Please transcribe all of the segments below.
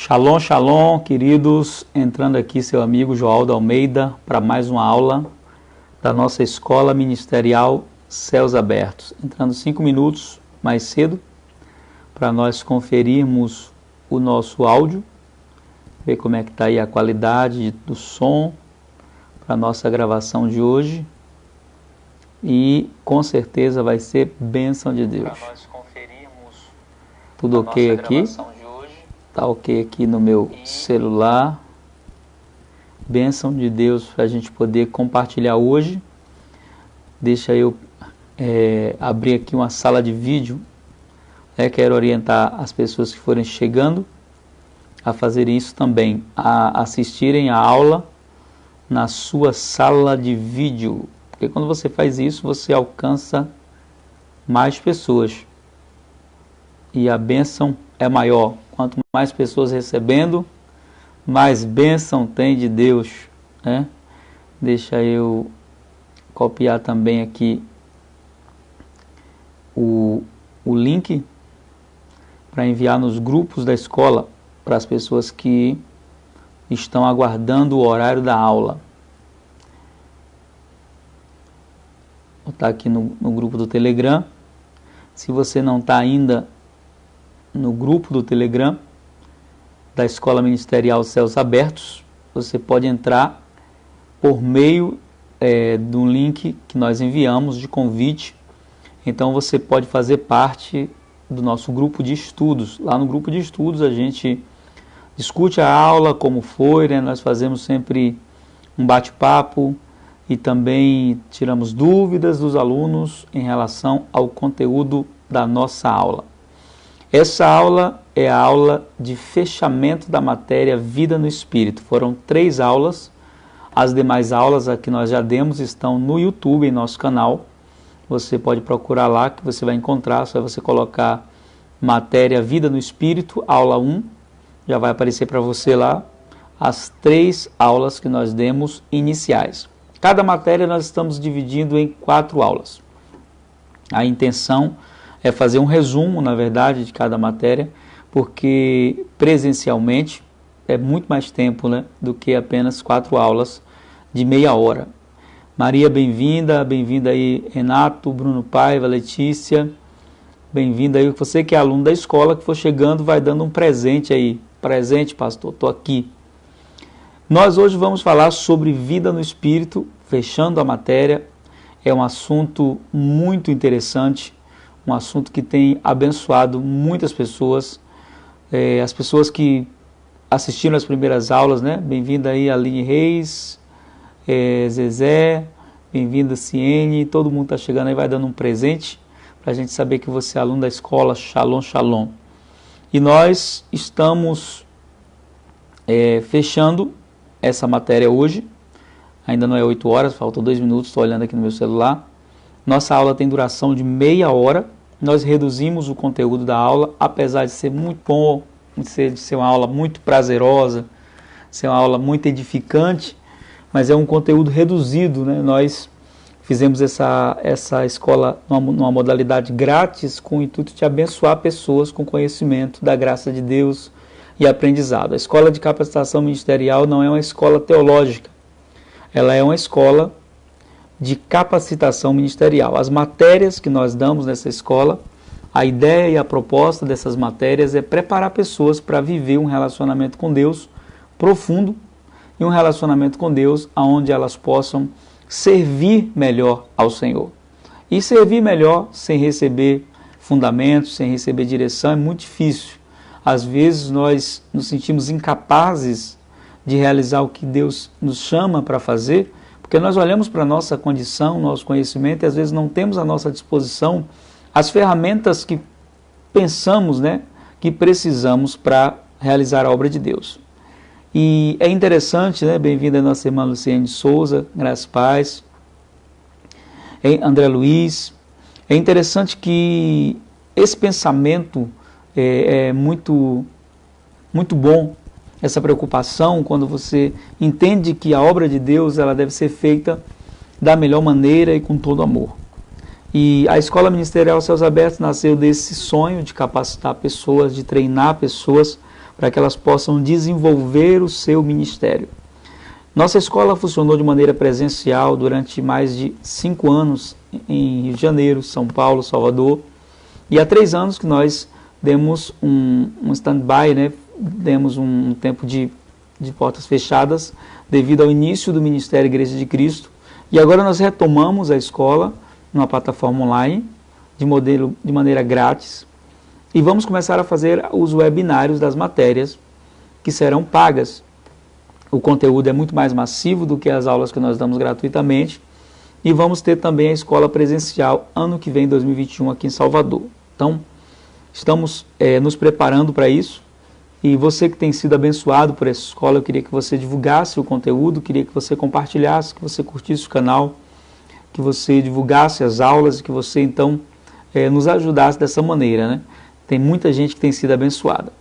Shalom, shalom, queridos. Entrando aqui seu amigo Joaldo Almeida para mais uma aula da nossa Escola Ministerial Céus Abertos. Entrando 5 minutos mais cedo para nós conferirmos o nosso áudio, ver como é que está aí a qualidade do som para a nossa gravação de hoje. E com certeza vai ser bênção de Deus. Para nós conferirmos tudo ok aqui. Está ok aqui no meu celular. Bênção de Deus para a gente poder compartilhar hoje. Deixa eu abrir aqui uma sala de vídeo. Quero orientar as pessoas que forem chegando a fazer isso também, a assistirem a aula na sua sala de vídeo. Porque quando você faz isso, você alcança mais pessoas. E a bênção é maior. Quanto mais pessoas recebendo, mais bênção tem de Deus, né? Deixa eu copiar também aqui o link para enviar nos grupos da escola para as pessoas que estão aguardando o horário da aula. Vou botar aqui no grupo do Telegram. Se você não está ainda no grupo do Telegram da Escola Ministerial Céus Abertos, você pode entrar por meio do link que nós enviamos de convite. Então você pode fazer parte do nosso grupo de estudos. Lá no grupo de estudos a gente discute a aula, como foi, né? Nós fazemos sempre um bate-papo e também tiramos dúvidas dos alunos em relação ao conteúdo da nossa aula. Essa aula é a aula de fechamento da matéria Vida no Espírito. Foram 3 aulas. As demais aulas que nós já demos estão no YouTube, em nosso canal. Você pode procurar lá que você vai encontrar. Só você colocar matéria Vida no Espírito, aula 1. Já vai aparecer para você lá as 3 aulas que nós demos iniciais. Cada matéria nós estamos dividindo em 4 aulas. A intenção é fazer um resumo, na verdade, de cada matéria, porque presencialmente é muito mais tempo, né, do que apenas 4 aulas de meia hora. Maria, bem-vinda aí Renato, Bruno Paiva, Letícia, bem-vinda aí. Você que é aluno da escola, que for chegando, vai dando um presente aí. Presente, pastor, estou aqui. Nós hoje vamos falar sobre vida no Espírito, fechando a matéria. É um assunto muito interessante, um assunto que tem abençoado muitas pessoas, as pessoas que assistiram as primeiras aulas, né? Bem-vinda aí Aline Reis, Zezé, bem-vinda Ciene, todo mundo está chegando aí, vai dando um presente, para a gente saber que você é aluno da escola, Shalom, Shalom. E nós estamos fechando essa matéria hoje, ainda não é 8 horas, faltam 2 minutos, estou olhando aqui no meu celular. Nossa aula tem duração de meia hora. Nós reduzimos o conteúdo da aula, apesar de ser muito bom, de ser uma aula muito prazerosa, ser uma aula muito edificante, mas é um conteúdo reduzido, né? Nós fizemos essa escola numa modalidade grátis, com o intuito de abençoar pessoas com conhecimento da graça de Deus e aprendizado. A Escola de Capacitação Ministerial não é uma escola teológica, ela é uma escola de capacitação ministerial. As matérias que nós damos nessa escola, a ideia e a proposta dessas matérias é preparar pessoas para viver um relacionamento com Deus profundo e um relacionamento com Deus onde elas possam servir melhor ao Senhor. E servir melhor sem receber fundamentos, sem receber direção é muito difícil. Às vezes nós nos sentimos incapazes de realizar o que Deus nos chama para fazer, porque nós olhamos para a nossa condição, nosso conhecimento, e às vezes não temos à nossa disposição as ferramentas que pensamos, né, que precisamos para realizar a obra de Deus. E é interessante, né, bem-vinda a nossa irmã Luciane Souza, graças e paz, André Luiz. É interessante que esse pensamento é muito bom, essa preocupação, quando você entende que a obra de Deus ela deve ser feita da melhor maneira e com todo amor. E a Escola Ministerial Céus Abertos nasceu desse sonho de capacitar pessoas, de treinar pessoas para que elas possam desenvolver o seu ministério. Nossa escola funcionou de maneira presencial durante mais de 5 anos em Rio de Janeiro, São Paulo, Salvador, e há 3 anos que nós demos um stand-by, né? Demos um tempo de portas fechadas devido ao início do Ministério Igreja de Cristo, e agora nós retomamos a escola numa plataforma online, de maneira grátis, e vamos começar a fazer os webinários das matérias que serão pagas. O conteúdo é muito mais massivo do que as aulas que nós damos gratuitamente, e vamos ter também a escola presencial ano que vem, 2021, aqui em Salvador. Então, estamos nos preparando para isso, e você que tem sido abençoado por essa escola, eu queria que você divulgasse o conteúdo, queria que você compartilhasse, que você curtisse o canal, que você divulgasse as aulas e que você então nos ajudasse dessa maneira, né? Tem muita gente que tem sido abençoada.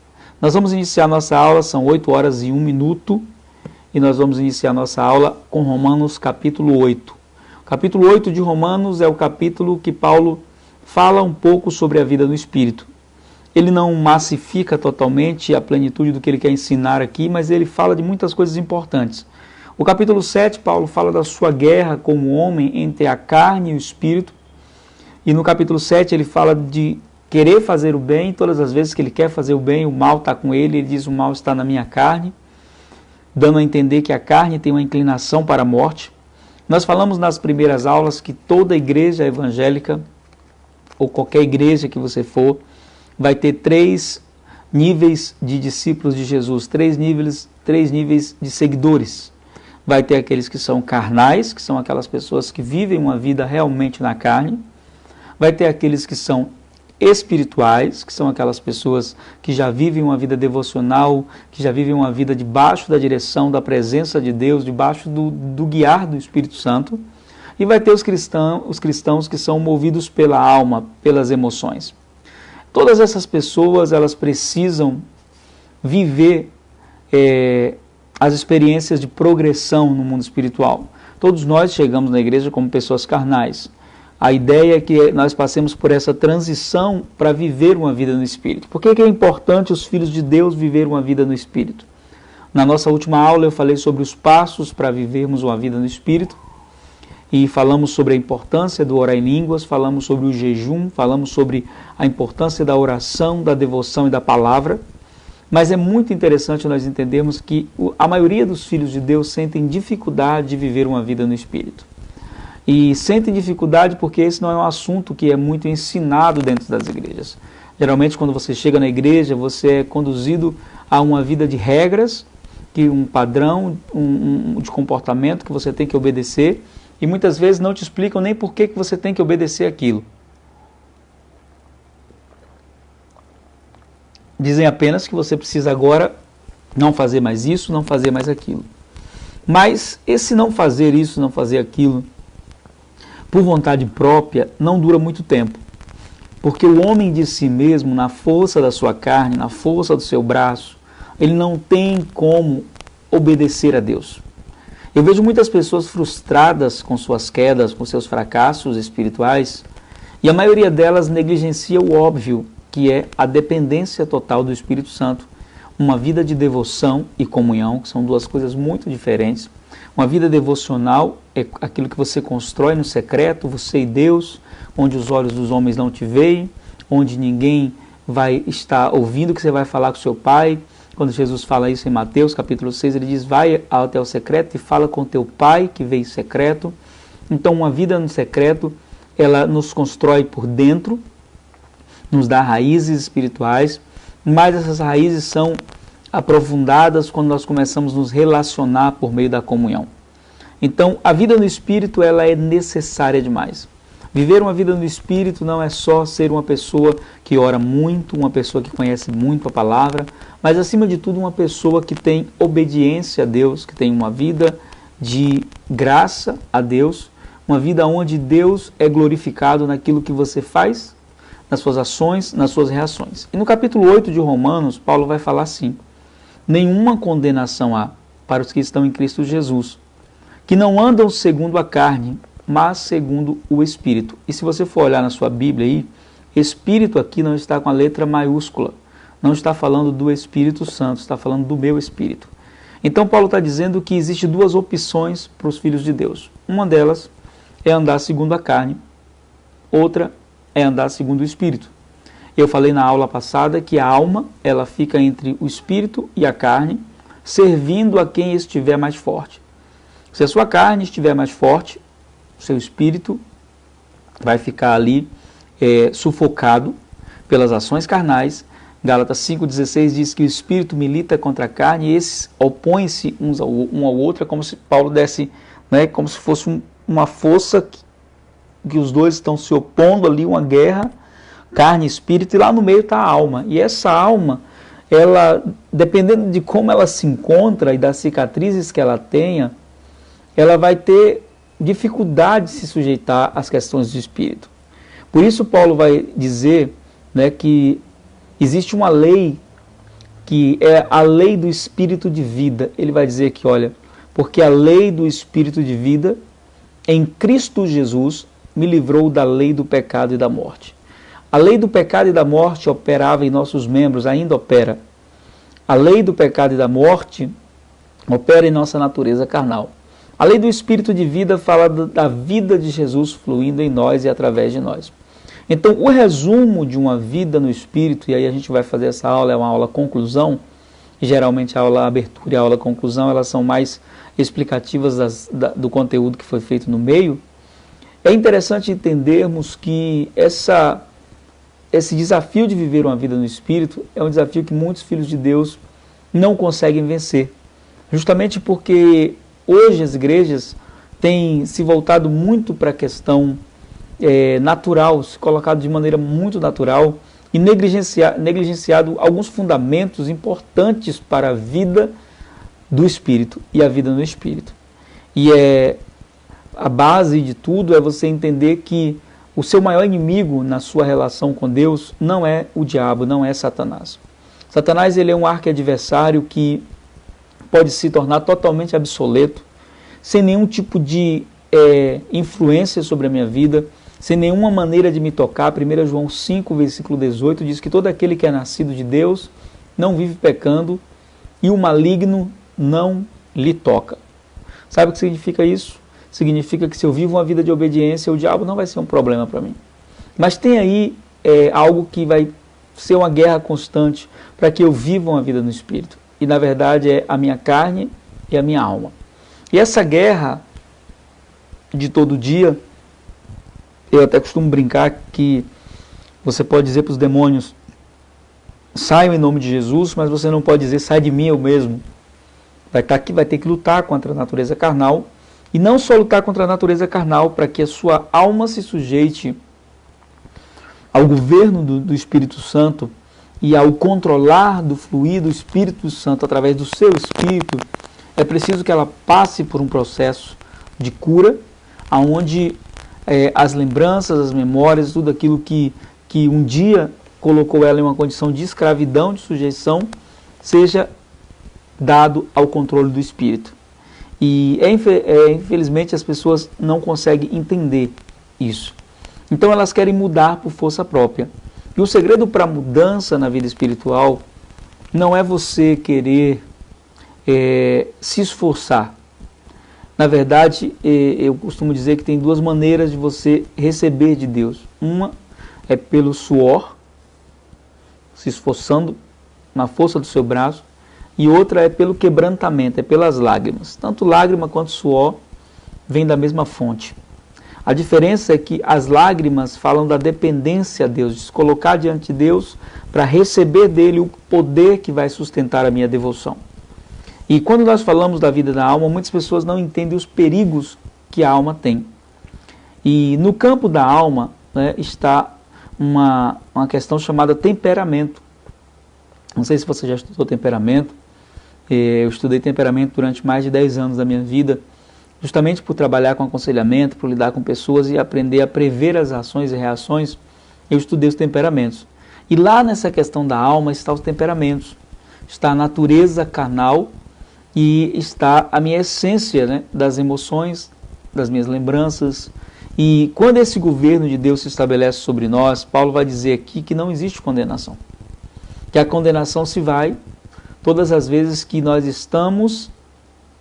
Nós vamos iniciar nossa aula, são 8 horas e 1 minuto, e nós vamos iniciar nossa aula com Romanos capítulo 8. O capítulo 8 de Romanos é o capítulo que Paulo fala um pouco sobre a vida no Espírito. Ele não massifica totalmente a plenitude do que ele quer ensinar aqui, mas ele fala de muitas coisas importantes. O capítulo 7, Paulo fala da sua guerra como homem entre a carne e o Espírito. E no capítulo 7 ele fala de querer fazer o bem, todas as vezes que ele quer fazer o bem, o mal está com ele, ele diz o mal está na minha carne, dando a entender que a carne tem uma inclinação para a morte. Nós falamos nas primeiras aulas que toda igreja evangélica, ou qualquer igreja que você for, vai ter 3 níveis de discípulos de Jesus, 3 níveis de seguidores. Vai ter aqueles que são carnais, que são aquelas pessoas que vivem uma vida realmente na carne. Vai ter aqueles que são espirituais, que são aquelas pessoas que já vivem uma vida devocional, que já vivem uma vida debaixo da direção, da presença de Deus, debaixo do guiar do Espírito Santo. E vai ter os cristãos que são movidos pela alma, pelas emoções. Todas essas pessoas, elas precisam viver as experiências de progressão no mundo espiritual. Todos nós chegamos na igreja como pessoas carnais. A ideia é que nós passemos por essa transição para viver uma vida no Espírito. Por que é importante os filhos de Deus viver uma vida no Espírito? Na nossa última aula eu falei sobre os passos para vivermos uma vida no Espírito. E falamos sobre a importância do orar em línguas, falamos sobre o jejum, falamos sobre a importância da oração, da devoção e da palavra. Mas é muito interessante nós entendermos que a maioria dos filhos de Deus sentem dificuldade de viver uma vida no Espírito. E sentem dificuldade porque esse não é um assunto que é muito ensinado dentro das igrejas. Geralmente quando você chega na igreja, você é conduzido a uma vida de regras, que um padrão de comportamento que você tem que obedecer, e muitas vezes não te explicam nem por que você tem que obedecer aquilo. Dizem apenas que você precisa agora não fazer mais isso, não fazer mais aquilo. Mas esse não fazer isso, não fazer aquilo, por vontade própria, não dura muito tempo. Porque o homem de si mesmo, na força da sua carne, na força do seu braço, ele não tem como obedecer a Deus. Eu vejo muitas pessoas frustradas com suas quedas, com seus fracassos espirituais, e a maioria delas negligencia o óbvio, que é a dependência total do Espírito Santo. Uma vida de devoção e comunhão, que são 2 coisas muito diferentes. Uma vida devocional é aquilo que você constrói no secreto, você e Deus, onde os olhos dos homens não te veem, onde ninguém vai estar ouvindo o que você vai falar com seu Pai. Quando Jesus fala isso em Mateus capítulo 6, ele diz, vai até o secreto e fala com teu Pai que vê em secreto. Então uma vida no secreto, ela nos constrói por dentro, nos dá raízes espirituais, mas essas raízes são aprofundadas quando nós começamos a nos relacionar por meio da comunhão. Então a vida no Espírito, ela é necessária demais. Viver uma vida no Espírito não é só ser uma pessoa que ora muito, uma pessoa que conhece muito a palavra, mas acima de tudo uma pessoa que tem obediência a Deus, que tem uma vida de graça a Deus, uma vida onde Deus é glorificado naquilo que você faz, nas suas ações, nas suas reações. E no capítulo 8 de Romanos, Paulo vai falar assim, nenhuma condenação há para os que estão em Cristo Jesus, que não andam segundo a carne, mas segundo o Espírito. E se você for olhar na sua Bíblia aí, Espírito aqui não está com a letra maiúscula. não está falando do Espírito Santo, está falando do meu espírito. Então Paulo está dizendo que existem duas opções para os filhos de Deus. Uma delas é andar segundo a carne, outra é andar segundo o espírito. Eu falei na aula passada que a alma, ela fica entre o espírito e a carne, servindo a quem estiver mais forte. Se a sua carne estiver mais forte, o seu espírito vai ficar ali sufocado pelas ações carnais. Gálatas 5,16 diz que o espírito milita contra a carne e esses opõem-se um ao outro, é como se Paulo desse, como se fosse uma força que os dois estão se opondo ali, uma guerra, carne e espírito, e lá no meio está a alma. E essa alma, ela, dependendo de como ela se encontra e das cicatrizes que ela tenha, ela vai ter dificuldade de se sujeitar às questões do espírito. Por isso Paulo vai dizer que existe uma lei, que é a lei do espírito de vida. Ele vai dizer que, olha, porque a lei do espírito de vida em Cristo Jesus me livrou da lei do pecado e da morte. A lei do pecado e da morte operava em nossos membros, ainda opera. A lei do pecado e da morte opera em nossa natureza carnal. A lei do espírito de vida fala da vida de Jesus fluindo em nós e através de nós. Então, o resumo de uma vida no espírito, e aí a gente vai fazer essa aula, é uma aula conclusão, e geralmente a aula abertura e a aula conclusão, elas são mais explicativas do conteúdo que foi feito no meio. É interessante entendermos que esse desafio de viver uma vida no Espírito é um desafio que muitos filhos de Deus não conseguem vencer. Justamente porque hoje as igrejas têm se voltado muito para a questão natural, se colocado de maneira muito natural e negligenciado alguns fundamentos importantes para a vida do Espírito e a vida no Espírito. E a base de tudo é você entender que o seu maior inimigo na sua relação com Deus não é o diabo, não é Satanás. Satanás, ele é um arqui-adversário que pode se tornar totalmente obsoleto, sem nenhum tipo de influência sobre a minha vida, sem nenhuma maneira de me tocar. 1 João 5, versículo 18, diz que todo aquele que é nascido de Deus não vive pecando e o maligno não lhe toca. Sabe o que significa isso? Significa que se eu vivo uma vida de obediência, o diabo não vai ser um problema para mim. Mas tem aí algo que vai ser uma guerra constante para que eu viva uma vida no Espírito. E na verdade é a minha carne e a minha alma. E essa guerra de todo dia, eu até costumo brincar que você pode dizer para os demônios, saiam em nome de Jesus, mas você não pode dizer, sai de mim eu mesmo. Vai ter que lutar contra a natureza carnal. E não só lutar contra a natureza carnal, para que a sua alma se sujeite ao governo do Espírito Santo e ao controlar do fluir do Espírito Santo através do seu Espírito, é preciso que ela passe por um processo de cura, onde as lembranças, as memórias, tudo aquilo que um dia colocou ela em uma condição de escravidão, de sujeição, seja dado ao controle do Espírito. E infelizmente as pessoas não conseguem entender isso. Então elas querem mudar por força própria. E o segredo para a mudança na vida espiritual não é você querer se esforçar. Na verdade, eu costumo dizer que tem duas maneiras de você receber de Deus. Uma é pelo suor, se esforçando na força do seu braço, e outra é pelo quebrantamento, é pelas lágrimas. Tanto lágrima quanto suor vem da mesma fonte. A diferença é que as lágrimas falam da dependência a Deus, de se colocar diante de Deus para receber dele o poder que vai sustentar a minha devoção. E quando nós falamos da vida da alma, muitas pessoas não entendem os perigos que a alma tem. E no campo da alma está uma questão chamada temperamento. Não sei se você já estudou temperamento. Eu estudei temperamento durante mais de 10 anos da minha vida, justamente por trabalhar com aconselhamento, por lidar com pessoas e aprender a prever as ações e reações. Eu estudei os temperamentos. E lá nessa questão da alma está os temperamentos. Está a natureza carnal e está a minha essência, das emoções, das minhas lembranças. E quando esse governo de Deus se estabelece sobre nós, Paulo vai dizer aqui que não existe condenação. que a condenação se vai todas as vezes que nós estamos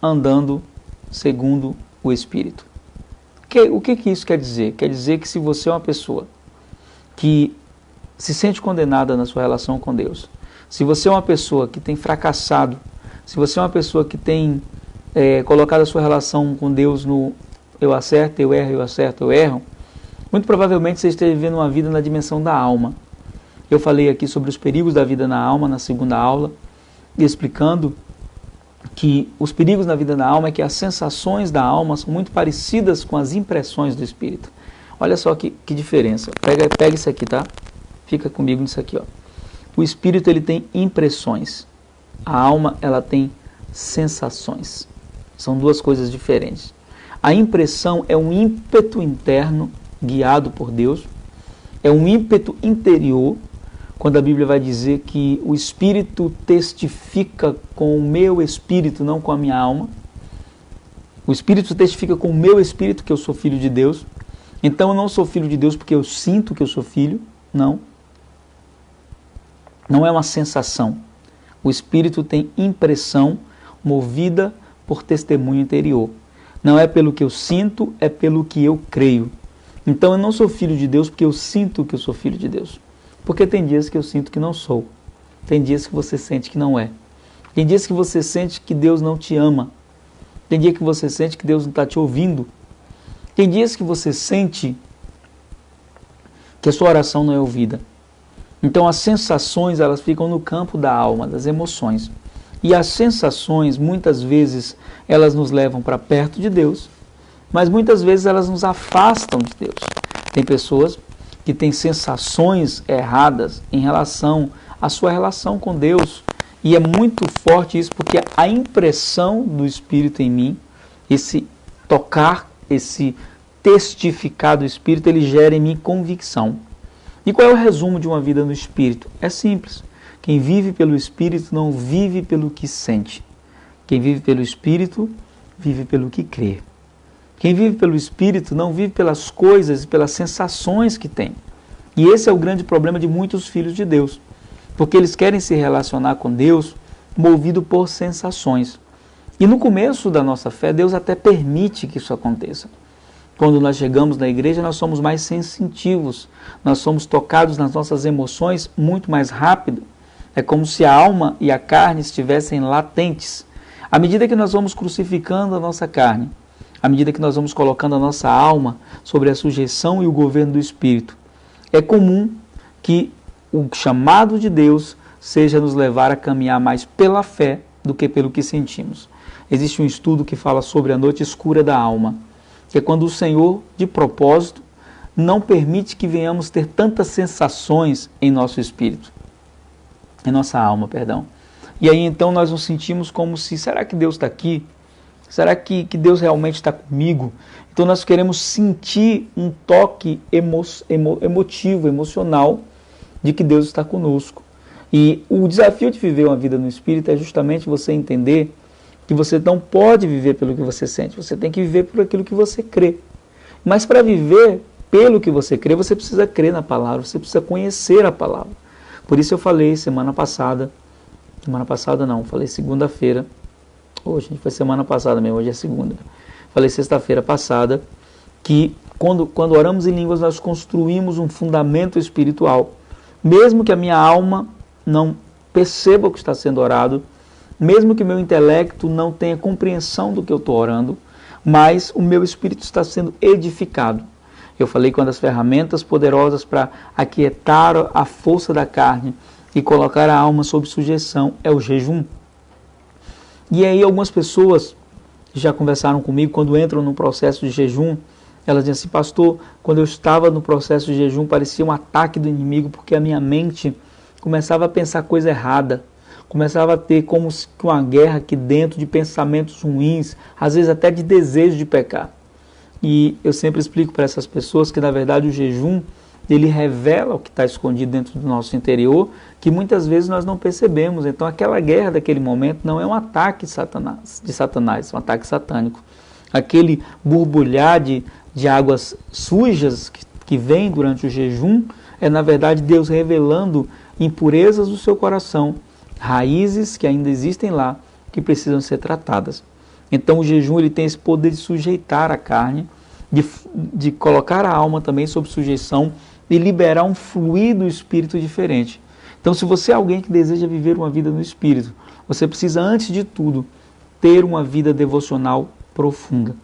andando segundo o Espírito. O que isso quer dizer? Quer dizer que se você é uma pessoa que se sente condenada na sua relação com Deus, se você é uma pessoa que tem fracassado, se você é uma pessoa que tem colocado a sua relação com Deus no eu acerto, eu erro, eu acerto, eu erro, muito provavelmente você esteja vivendo uma vida na dimensão da alma. Eu falei aqui sobre os perigos da vida na alma na segunda aula, explicando que os perigos na vida da alma é que as sensações da alma são muito parecidas com as impressões do espírito. Olha só que diferença. Pega isso aqui, tá? Fica comigo nisso aqui, ó. O espírito ele tem impressões. A alma ela tem sensações. São duas coisas diferentes. A impressão é um ímpeto interno guiado por Deus. É um ímpeto interior. Quando a Bíblia vai dizer que o Espírito testifica com o meu espírito, não com a minha alma. O Espírito testifica com o meu espírito que eu sou filho de Deus. Então eu não sou filho de Deus porque eu sinto que eu sou filho. Não. Não é uma sensação. O Espírito tem impressão movida por testemunho interior. Não é pelo que eu sinto, é pelo que eu creio. Então eu não sou filho de Deus porque eu sinto que eu sou filho de Deus. Porque tem dias que eu sinto que não sou. Tem dias que você sente que não é. Tem dias que você sente que Deus não te ama. Tem dia que você sente que Deus não está te ouvindo. Tem dias que você sente que a sua oração não é ouvida. Então as sensações elas ficam no campo da alma, das emoções. E as sensações, muitas vezes, elas nos levam para perto de Deus, mas muitas vezes elas nos afastam de Deus. Tem pessoas que têm sensações erradas em relação à sua relação com Deus. E é muito forte isso, porque a impressão do Espírito em mim, esse tocar, esse testificar do Espírito, ele gera em mim convicção. E qual é o resumo de uma vida no Espírito? É simples. Quem vive pelo Espírito não vive pelo que sente. Quem vive pelo Espírito, vive pelo que crê. Quem vive pelo Espírito não vive pelas coisas e pelas sensações que tem. E esse é o grande problema de muitos filhos de Deus. Porque eles querem se relacionar com Deus movido por sensações. E no começo da nossa fé, Deus até permite que isso aconteça. Quando nós chegamos na igreja, nós somos mais sensitivos. Nós somos tocados nas nossas emoções muito mais rápido. É como se a alma e a carne estivessem latentes. À medida que nós vamos crucificando a nossa carne, à medida que nós vamos colocando a nossa alma sobre a sujeição e o governo do Espírito, é comum que o chamado de Deus seja nos levar a caminhar mais pela fé do que pelo que sentimos. Existe um estudo que fala sobre a noite escura da alma, que é quando o Senhor, de propósito, não permite que venhamos ter tantas sensações em nosso espírito, em nossa alma, perdão. E aí então nós nos sentimos como se, será que Deus está aqui? Será que Deus realmente está comigo? Então nós queremos sentir um toque emotivo, emocional, de que Deus está conosco. E o desafio de viver uma vida no Espírito é justamente você entender que você não pode viver pelo que você sente, você tem que viver por aquilo que você crê. Mas para viver pelo que você crê, você precisa crer na palavra, você precisa conhecer a palavra. Por isso eu falei semana passada não, falei segunda-feira, hoje foi semana passada mesmo, hoje é segunda. Falei sexta-feira passada que quando oramos em línguas nós construímos um fundamento espiritual. Mesmo que a minha alma não perceba o que está sendo orado, mesmo que o meu intelecto não tenha compreensão do que eu estou orando, mas o meu espírito está sendo edificado. Eu falei quando as ferramentas poderosas para aquietar a força da carne e colocar a alma sob sujeição é o jejum. E aí algumas pessoas já conversaram comigo, quando entram no processo de jejum, elas dizem assim, pastor, quando eu estava no processo de jejum parecia um ataque do inimigo, porque a minha mente começava a pensar coisa errada, começava a ter como uma guerra aqui dentro de pensamentos ruins, às vezes até de desejo de pecar. E eu sempre explico para essas pessoas que na verdade o jejum, ele revela o que está escondido dentro do nosso interior, que muitas vezes nós não percebemos. Então aquela guerra daquele momento não é um ataque de Satanás, é um ataque satânico. Aquele borbulhar de águas sujas que vem durante o jejum, é na verdade Deus revelando impurezas do seu coração, raízes que ainda existem lá, que precisam ser tratadas. Então o jejum ele tem esse poder de sujeitar a carne, de colocar a alma também sob sujeição e liberar um fluido espírito diferente. Então se você é alguém que deseja viver uma vida no espírito, você precisa antes de tudo ter uma vida devocional profunda.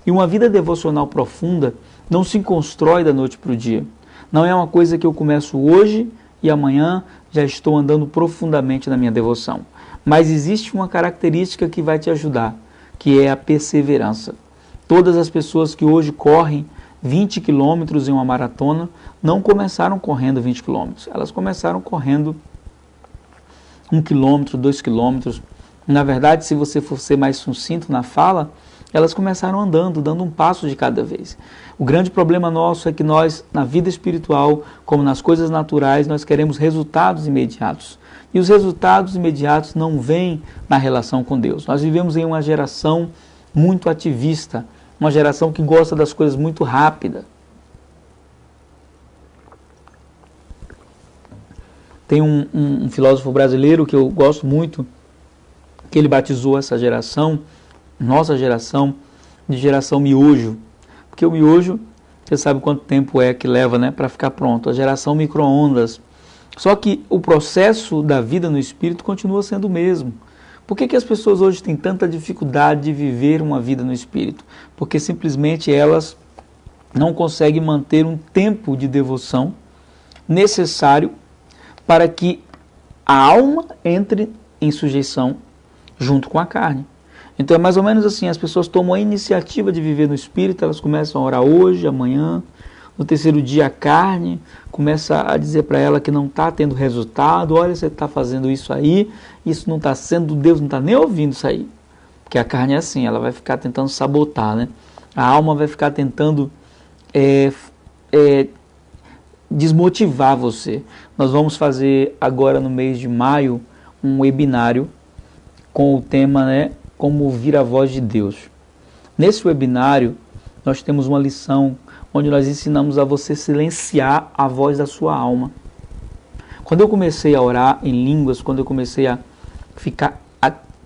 E uma vida devocional profunda não se constrói da noite para o dia. Não é uma coisa que eu começo hoje e amanhã já estou andando profundamente na minha devoção. Mas existe uma característica que vai te ajudar, que é a perseverança. Todas as pessoas que hoje correm 20 quilômetros em uma maratona não começaram correndo 20 quilômetros. Elas começaram correndo 1 quilômetro, 2 quilômetros. Na verdade, se você for ser mais sucinto na fala, elas começaram andando, dando um passo de cada vez. O grande problema nosso é que nós, na vida espiritual, como nas coisas naturais, nós queremos resultados imediatos. E os resultados imediatos não vêm na relação com Deus. Nós vivemos em uma geração muito ativista, uma geração que gosta das coisas muito rápidas. Tem um filósofo brasileiro que eu gosto muito, que ele batizou essa geração, nossa geração, de geração miojo. Porque o miojo, você sabe quanto tempo é que leva, né, para ficar pronto. A geração micro-ondas. Só que o processo da vida no espírito continua sendo o mesmo. Por que as pessoas hoje têm tanta dificuldade de viver uma vida no espírito? Porque simplesmente elas não conseguem manter um tempo de devoção necessário para que a alma entre em sujeição junto com a carne. Então é mais ou menos assim, as pessoas tomam a iniciativa de viver no espírito, elas começam a orar hoje, amanhã, no terceiro dia a carne começa a dizer para ela que não está tendo resultado, olha, você está fazendo isso aí, isso não está sendo, Deus não está nem ouvindo isso aí. Porque a carne é assim, ela vai ficar tentando sabotar, né? A alma vai ficar tentando desmotivar você. Nós vamos fazer agora no mês de maio um webinário com o tema, né, como ouvir a voz de Deus. Nesse webinário nós temos uma lição onde nós ensinamos a você silenciar a voz da sua alma. Quando eu comecei a orar em línguas, quando eu comecei a ficar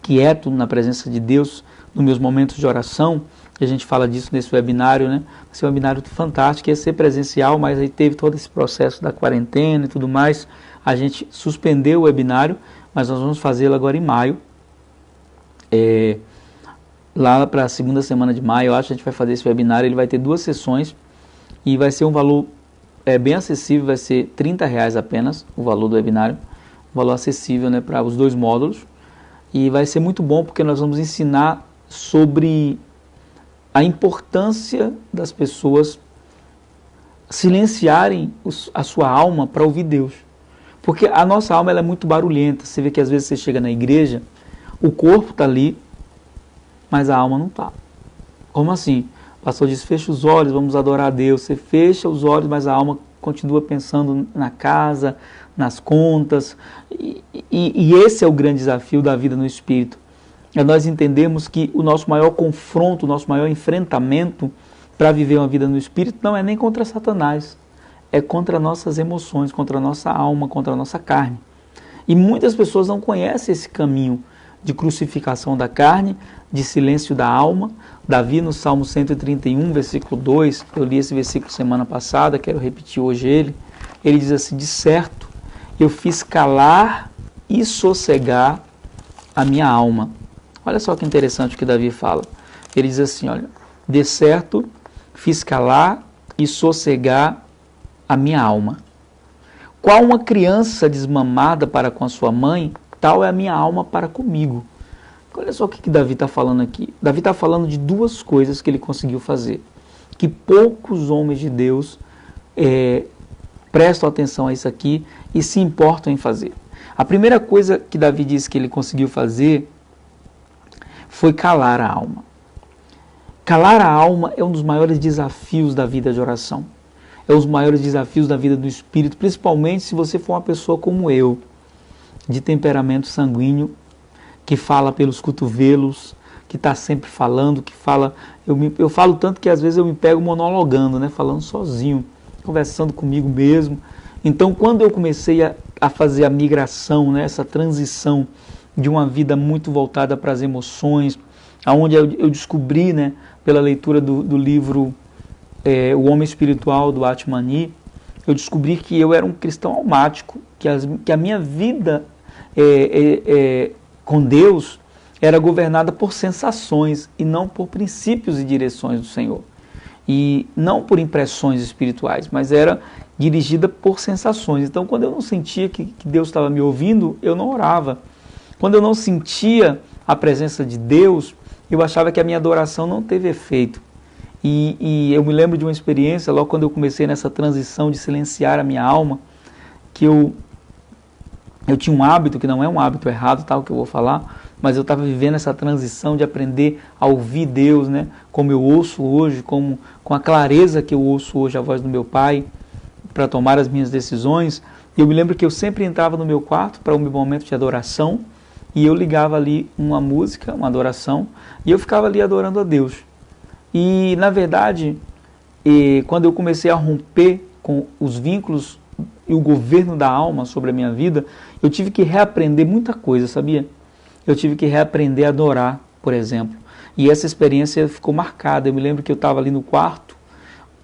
quieto na presença de Deus, nos meus momentos de oração, a gente fala disso nesse webinário, né? Esse webinário fantástico, ia ser presencial, mas aí teve todo esse processo da quarentena e tudo mais. A gente suspendeu o webinário, mas nós vamos fazê-lo agora em maio. Lá para a segunda semana de maio, eu acho que a gente vai fazer esse webinário. Ele vai ter 2 sessões e vai ser um valor bem acessível, vai ser R$30 apenas o valor do webinário, um valor acessível, né, para os 2 módulos. E vai ser muito bom porque nós vamos ensinar sobre a importância das pessoas silenciarem a sua alma para ouvir Deus. Porque a nossa alma ela é muito barulhenta. Você vê que às vezes você chega na igreja, o corpo está ali, mas a alma não está. Como assim? O pastor diz, fecha os olhos, vamos adorar a Deus. Você fecha os olhos, mas a alma continua pensando na casa, nas contas. E esse é o grande desafio da vida no Espírito. É nós entendemos que o nosso maior confronto, o nosso maior enfrentamento para viver uma vida no Espírito não é nem contra Satanás. É contra nossas emoções, contra a nossa alma, contra a nossa carne. E muitas pessoas não conhecem esse caminho de crucificação da carne, de silêncio da alma. Davi, no Salmo 131, versículo 2, eu li esse versículo semana passada, quero repetir hoje ele diz assim, de certo, eu fiz calar e sossegar a minha alma. Olha só que interessante o que Davi fala. Ele diz assim, olha, de certo, fiz calar e sossegar a minha alma. Qual uma criança desmamada para com a sua mãe, tal é a minha alma para comigo. Olha só o que Davi está falando aqui. Davi está falando de 2 coisas que ele conseguiu fazer, que poucos homens de Deus prestam atenção a isso aqui e se importam em fazer. A primeira coisa que Davi disse que ele conseguiu fazer foi calar a alma. Calar a alma é um dos maiores desafios da vida de oração. É um dos maiores desafios da vida do Espírito, principalmente se você for uma pessoa como eu, de temperamento sanguíneo, que fala pelos cotovelos, que está sempre falando, que fala... Eu falo tanto que às vezes eu me pego monologando, né, falando sozinho, conversando comigo mesmo. Então, quando eu comecei a fazer a migração, né, essa transição de uma vida muito voltada para as emoções, aonde eu descobri, né, pela leitura do livro O Homem Espiritual, do Atmani, eu descobri que eu era um cristão almático, que a minha vida com Deus era governada por sensações e não por princípios e direções do Senhor. E não por impressões espirituais, mas era dirigida por sensações. Então, quando eu não sentia que Deus estava me ouvindo, eu não orava. Quando eu não sentia a presença de Deus, eu achava que a minha adoração não teve efeito. E eu me lembro de uma experiência, logo quando eu comecei nessa transição de silenciar a minha alma, que eu tinha um hábito, que não é um hábito errado, tal, que eu vou falar, mas eu estava vivendo essa transição de aprender a ouvir Deus, né, como eu ouço hoje, com a clareza que eu ouço hoje a voz do meu Pai, para tomar as minhas decisões. E eu me lembro que eu sempre entrava no meu quarto para um momento de adoração, e eu ligava ali uma música, uma adoração, e eu ficava ali adorando a Deus. E, na verdade, quando eu comecei a romper com os vínculos e o governo da alma sobre a minha vida, eu tive que reaprender muita coisa, sabia? Eu tive que reaprender a adorar, por exemplo. E essa experiência ficou marcada. Eu me lembro que eu estava ali no quarto,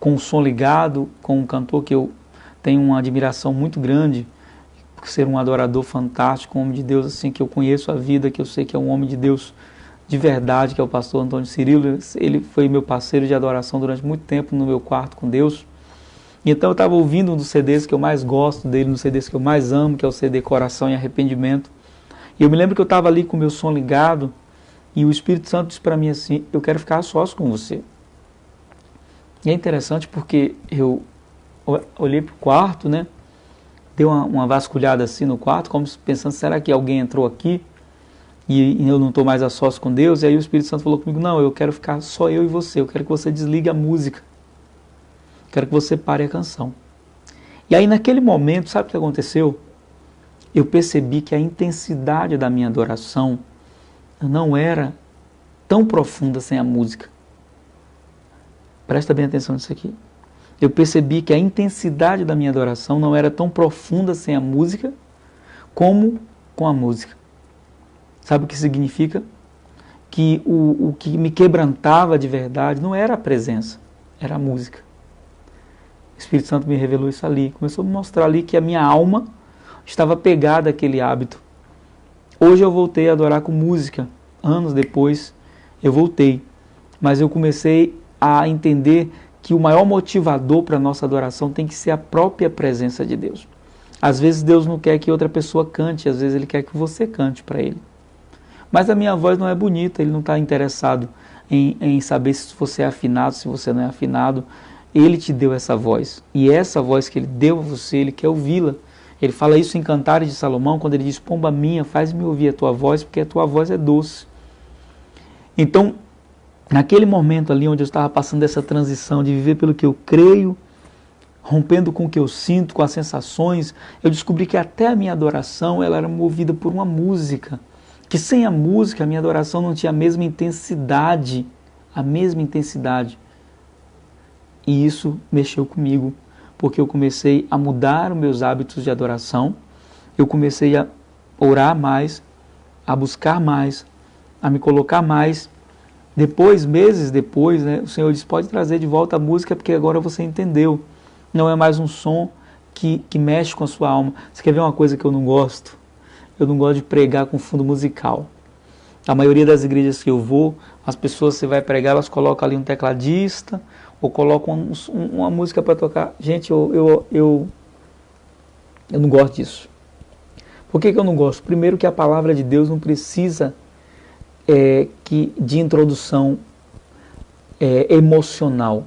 com o som ligado, com um cantor que eu tenho uma admiração muito grande, por ser um adorador fantástico, um homem de Deus assim, que eu conheço a vida, que eu sei que é um homem de Deus de verdade, que é o pastor Antônio Cirilo. Ele foi meu parceiro de adoração durante muito tempo no meu quarto com Deus. Então eu estava ouvindo um dos CDs que eu mais gosto dele, um dos CDs que eu mais amo, que é o CD Coração e Arrependimento. E eu me lembro que eu estava ali com o meu som ligado, e o Espírito Santo disse para mim assim: eu quero ficar a sós com você. E é interessante porque eu olhei para o quarto, né? Dei uma vasculhada assim no quarto, como pensando, será que alguém entrou aqui e eu não estou mais a sós com Deus? E aí o Espírito Santo falou comigo: não, eu quero ficar só eu e você, eu quero que você desligue a música, quero que você pare a canção. E aí naquele momento, sabe o que aconteceu? Eu percebi que a intensidade da minha adoração não era tão profunda sem a música. Presta bem atenção nisso aqui. Eu percebi que a intensidade da minha adoração não era tão profunda sem a música como com a música. Sabe o que significa? Que o que me quebrantava de verdade não era a presença, era a música. O Espírito Santo me revelou isso ali, começou a me mostrar ali que a minha alma estava pegada àquele hábito. Hoje eu voltei a adorar com música, anos depois eu voltei, mas eu comecei a entender que o maior motivador para a nossa adoração tem que ser a própria presença de Deus. Às vezes Deus não quer que outra pessoa cante, às vezes Ele quer que você cante para Ele. Mas a minha voz não é bonita, Ele não está interessado em saber se você é afinado, se você não é afinado. Ele te deu essa voz, e essa voz que Ele deu a você, Ele quer ouvi-la. Ele fala isso em Cantares de Salomão, quando ele diz: pomba minha, faz-me ouvir a tua voz, porque a tua voz é doce. Então, naquele momento ali onde eu estava passando essa transição de viver pelo que eu creio, rompendo com o que eu sinto, com as sensações, eu descobri que até a minha adoração ela era movida por uma música, que sem a música a minha adoração não tinha a mesma intensidade, E isso mexeu comigo, porque eu comecei a mudar os meus hábitos de adoração, eu comecei a orar mais, a buscar mais, a me colocar mais. Depois, meses depois, né, o Senhor disse: pode trazer de volta a música, porque agora você entendeu. Não é mais um som que mexe com a sua alma. Você quer ver uma coisa que eu não gosto? Eu não gosto de pregar com fundo musical. A maioria das igrejas que eu vou, as pessoas, você vai pregar, elas colocam ali um tecladista, ou colocam uma música para tocar. Gente, eu não gosto disso. Por que eu não gosto? Primeiro, que a palavra de Deus não precisa de introdução emocional.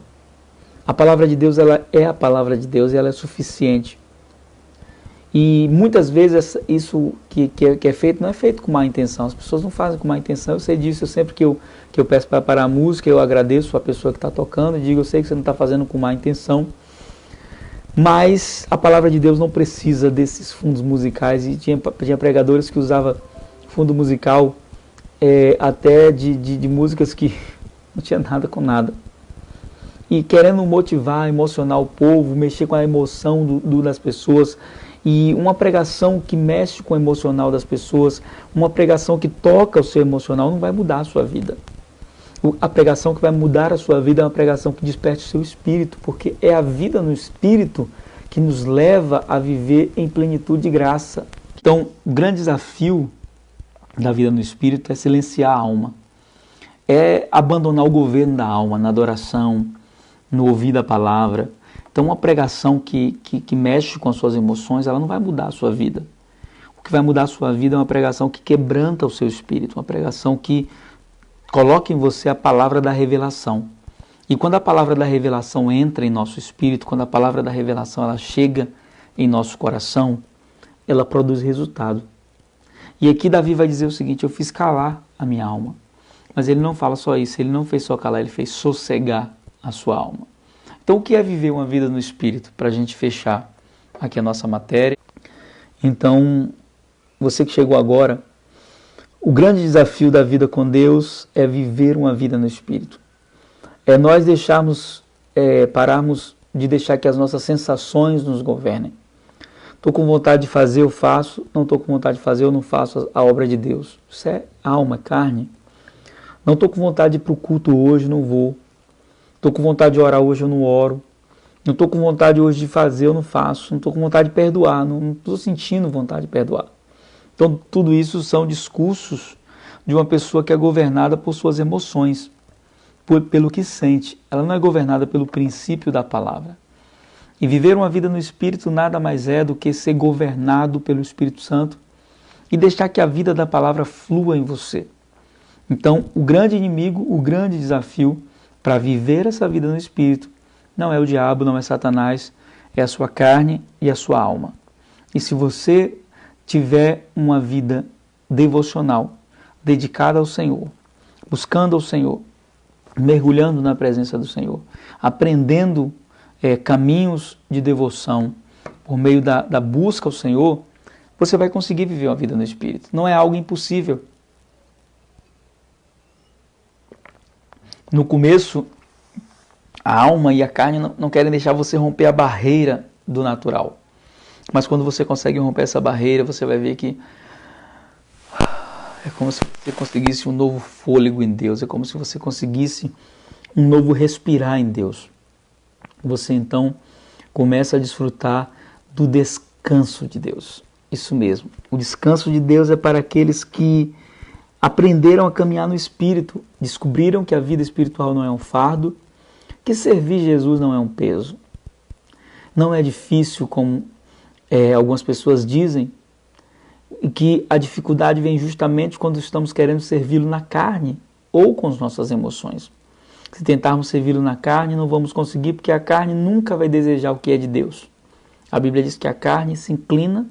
A palavra de Deus, ela é a palavra de Deus e ela é suficiente. E muitas vezes isso que é feito não é feito com má intenção. As pessoas não fazem com má intenção. Eu sei disso. Sempre que eu peço para parar a música, eu agradeço a pessoa que está tocando e digo: eu sei que você não está fazendo com má intenção. Mas a palavra de Deus não precisa desses fundos musicais. E tinha pregadores que usavam fundo musical até de músicas que não tinha nada com nada. E querendo motivar, emocionar o povo, mexer com a emoção das pessoas. E uma pregação que mexe com o emocional das pessoas, uma pregação que toca o seu emocional, não vai mudar a sua vida. A pregação que vai mudar a sua vida é uma pregação que desperte o seu espírito, porque é a vida no espírito que nos leva a viver em plenitude de graça. Então, o grande desafio da vida no espírito é silenciar a alma, é abandonar o governo da alma na adoração, no ouvir da palavra. Então, uma pregação que mexe com as suas emoções, ela não vai mudar a sua vida. O que vai mudar a sua vida é uma pregação que quebranta o seu espírito, uma pregação que coloca em você a palavra da revelação. E quando a palavra da revelação entra em nosso espírito, quando a palavra da revelação ela chega em nosso coração, ela produz resultado. E aqui Davi vai dizer o seguinte: eu fiz calar a minha alma. Mas ele não fala só isso, ele não fez só calar, ele fez sossegar a sua alma. Então o que é viver uma vida no espírito? Para a gente fechar aqui a nossa matéria. Então, você que chegou agora, o grande desafio da vida com Deus é viver uma vida no espírito. É nós pararmos de deixar que as nossas sensações nos governem. Estou com vontade de fazer, eu faço. Não estou com vontade de fazer, eu não faço a obra de Deus. Isso é alma, carne. Não estou com vontade de ir para o culto hoje, não vou. Estou com vontade de orar hoje, eu não oro. Não estou com vontade hoje de fazer, eu não faço. Não estou com vontade de perdoar, não estou sentindo vontade de perdoar. Então, tudo isso são discursos de uma pessoa que é governada por suas emoções, pelo que sente. Ela não é governada pelo princípio da palavra. E viver uma vida no Espírito nada mais é do que ser governado pelo Espírito Santo e deixar que a vida da palavra flua em você. Então, o grande inimigo, o grande desafio para viver essa vida no Espírito não é o diabo, não é Satanás, é a sua carne e a sua alma. E se você tiver uma vida devocional, dedicada ao Senhor, buscando ao Senhor, mergulhando na presença do Senhor, aprendendo caminhos de devoção por meio da busca ao Senhor, você vai conseguir viver uma vida no Espírito. Não é algo impossível. No começo, a alma e a carne não querem deixar você romper a barreira do natural. Mas quando você consegue romper essa barreira, você vai ver que é como se você conseguisse um novo fôlego em Deus, é como se você conseguisse um novo respirar em Deus. Você então começa a desfrutar do descanso de Deus. Isso mesmo, o descanso de Deus é para aqueles que aprenderam a caminhar no Espírito, descobriram que a vida espiritual não é um fardo, que servir Jesus não é um peso. Não é difícil, como algumas pessoas dizem, que a dificuldade vem justamente quando estamos querendo servi-lo na carne ou com as nossas emoções. Se tentarmos servi-lo na carne, não vamos conseguir, porque a carne nunca vai desejar o que é de Deus. A Bíblia diz que a carne se inclina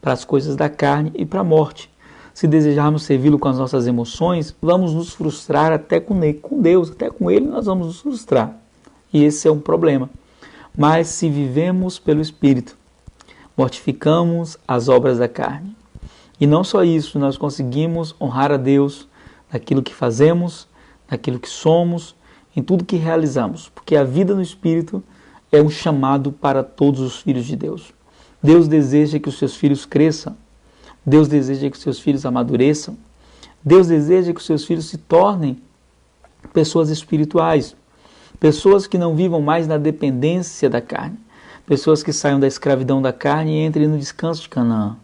para as coisas da carne e para a morte. Se desejarmos servi-lo com as nossas emoções, vamos nos frustrar até com Deus, até com Ele nós vamos nos frustrar. E esse é um problema. Mas se vivemos pelo Espírito, mortificamos as obras da carne. E não só isso, nós conseguimos honrar a Deus naquilo que fazemos, naquilo que somos, em tudo que realizamos. Porque a vida no Espírito é um chamado para todos os filhos de Deus. Deus deseja que os seus filhos cresçam. Deus deseja que os seus filhos amadureçam. Deus deseja que os seus filhos se tornem pessoas espirituais. Pessoas que não vivam mais na dependência da carne. Pessoas que saiam da escravidão da carne e entrem no descanso de Canaã.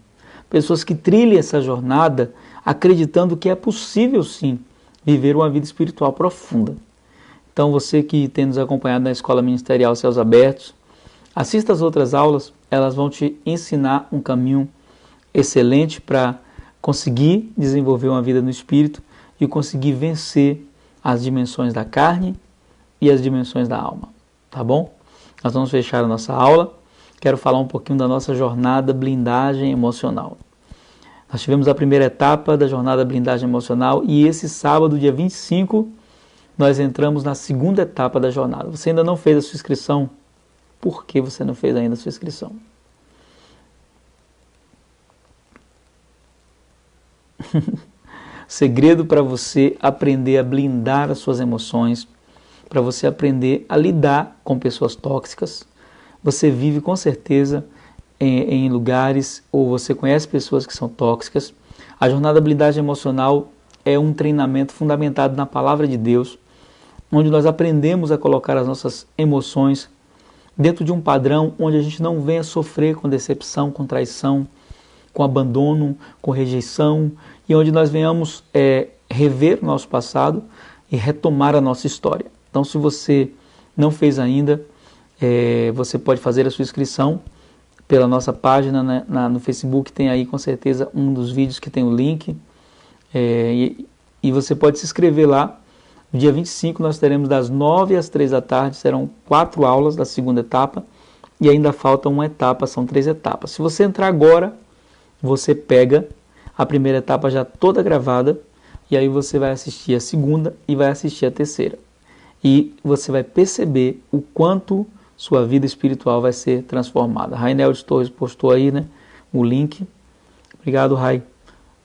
Pessoas que trilhem essa jornada acreditando que é possível sim viver uma vida espiritual profunda. Então você que tem nos acompanhado na Escola Ministerial Céus Abertos, assista às outras aulas, elas vão te ensinar um caminho excelente para conseguir desenvolver uma vida no Espírito e conseguir vencer as dimensões da carne e as dimensões da alma, tá bom? Nós vamos fechar a nossa aula. Quero falar um pouquinho da nossa jornada blindagem emocional. Nós tivemos a primeira etapa da jornada blindagem emocional e esse sábado, dia 25, nós entramos na segunda etapa da jornada. Você ainda não fez a sua inscrição? Por que você não fez ainda a sua inscrição? Segredo para você aprender a blindar as suas emoções, para você aprender a lidar com pessoas tóxicas. Você vive com certeza em lugares, ou você conhece pessoas que são tóxicas. A jornada habilidade emocional é um treinamento fundamentado na palavra de Deus, onde nós aprendemos a colocar as nossas emoções dentro de um padrão onde a gente não venha sofrer com decepção, com traição, com abandono, com rejeição, e onde nós venhamos rever o nosso passado e retomar a nossa história. Então, se você não fez ainda, você pode fazer a sua inscrição pela nossa página, né, no Facebook. Tem aí com certeza um dos vídeos que tem o link, e você pode se inscrever lá. No dia 25 nós teremos das 9 às 3 da tarde, serão 4 aulas da segunda etapa, e ainda falta uma etapa, são 3 etapas. Se você entrar agora, você pega a primeira etapa já toda gravada, e aí você vai assistir a segunda e vai assistir a terceira. E você vai perceber o quanto sua vida espiritual vai ser transformada. Rainel de Torres postou aí, né, o link. Obrigado, Rai.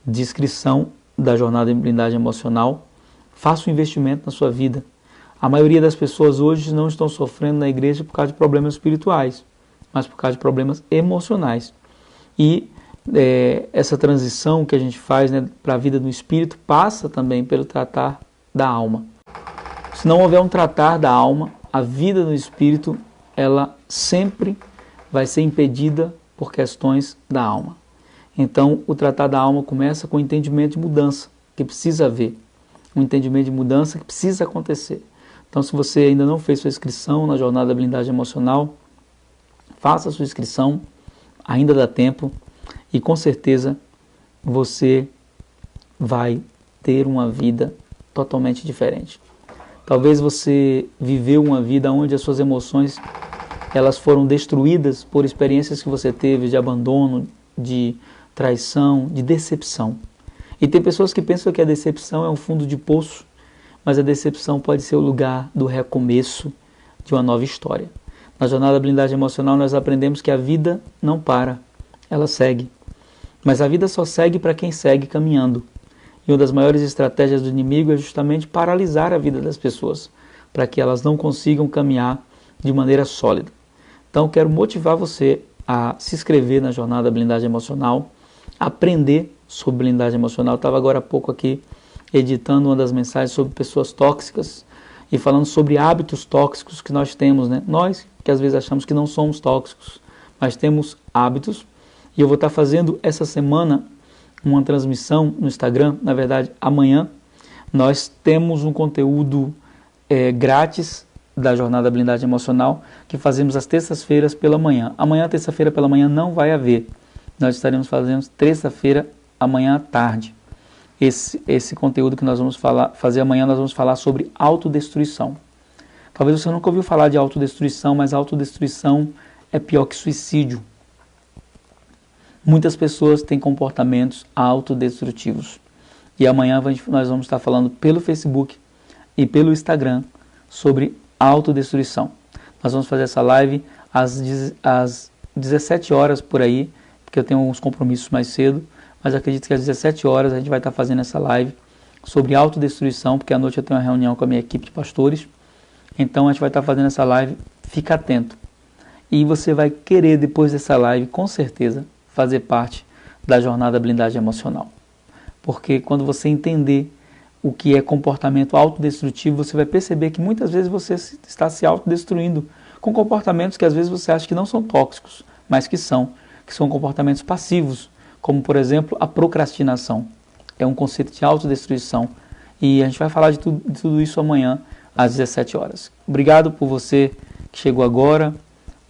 De inscrição da jornada em blindagem emocional. Faça um investimento na sua vida. A maioria das pessoas hoje não estão sofrendo na igreja por causa de problemas espirituais, mas por causa de problemas emocionais. E essa transição que a gente faz, né, para a vida do espírito passa também pelo tratar da alma. Se não houver um tratar da alma, a vida do espírito ela sempre vai ser impedida por questões da alma. Então, o tratar da alma começa com o entendimento de mudança que precisa haver, um entendimento de mudança que precisa acontecer. Então, se você ainda não fez sua inscrição na jornada da blindagem emocional, faça a sua inscrição, ainda dá tempo, e com certeza você vai ter uma vida totalmente diferente. Talvez você viveu uma vida onde as suas emoções elas foram destruídas por experiências que você teve de abandono, de traição, de decepção. E tem pessoas que pensam que a decepção é um fundo de poço, mas a decepção pode ser o lugar do recomeço de uma nova história. Na jornada da blindagem emocional nós aprendemos que a vida não para, ela segue. Mas a vida só segue para quem segue caminhando. E uma das maiores estratégias do inimigo é justamente paralisar a vida das pessoas, para que elas não consigam caminhar de maneira sólida. Então, quero motivar você a se inscrever na jornada blindagem emocional, aprender sobre blindagem emocional. Eu estava agora há pouco aqui editando uma das mensagens sobre pessoas tóxicas e falando sobre hábitos tóxicos que nós temos, né? Nós que às vezes achamos que não somos tóxicos, mas temos hábitos. E eu vou estar fazendo essa semana uma transmissão no Instagram. Na verdade, amanhã nós temos um conteúdo grátis da jornada blindagem emocional que fazemos às terças-feiras pela manhã. Amanhã, terça-feira pela manhã, não vai haver. Nós estaremos fazendo terça-feira, amanhã à tarde. Esse conteúdo que nós vamos fazer amanhã, nós vamos falar sobre autodestruição. Talvez você nunca ouviu falar de autodestruição, mas autodestruição é pior que suicídio. Muitas pessoas têm comportamentos autodestrutivos. E amanhã nós vamos estar falando pelo Facebook e pelo Instagram sobre autodestruição. Nós vamos fazer essa live às 17 horas por aí, porque eu tenho alguns compromissos mais cedo, mas acredito que às 17 horas a gente vai estar fazendo essa live sobre autodestruição, porque à noite eu tenho uma reunião com a minha equipe de pastores. Então a gente vai estar fazendo essa live, fica atento. E você vai querer, depois dessa live, com certeza, fazer parte da jornada blindagem emocional. Porque quando você entender o que é comportamento autodestrutivo, você vai perceber que muitas vezes você está se autodestruindo com comportamentos que às vezes você acha que não são tóxicos, mas que são comportamentos passivos, como por exemplo a procrastinação. É um conceito de autodestruição. E a gente vai falar de tudo isso amanhã às 17 horas. Obrigado por você que chegou agora,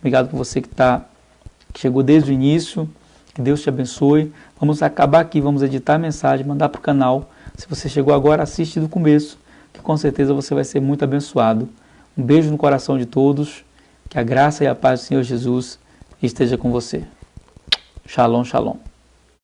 obrigado por você que chegou desde o início. Que Deus te abençoe. Vamos acabar aqui, vamos editar a mensagem, mandar para o canal. Se você chegou agora, assiste do começo, que com certeza você vai ser muito abençoado. Um beijo no coração de todos. Que a graça e a paz do Senhor Jesus esteja com você. Shalom, shalom.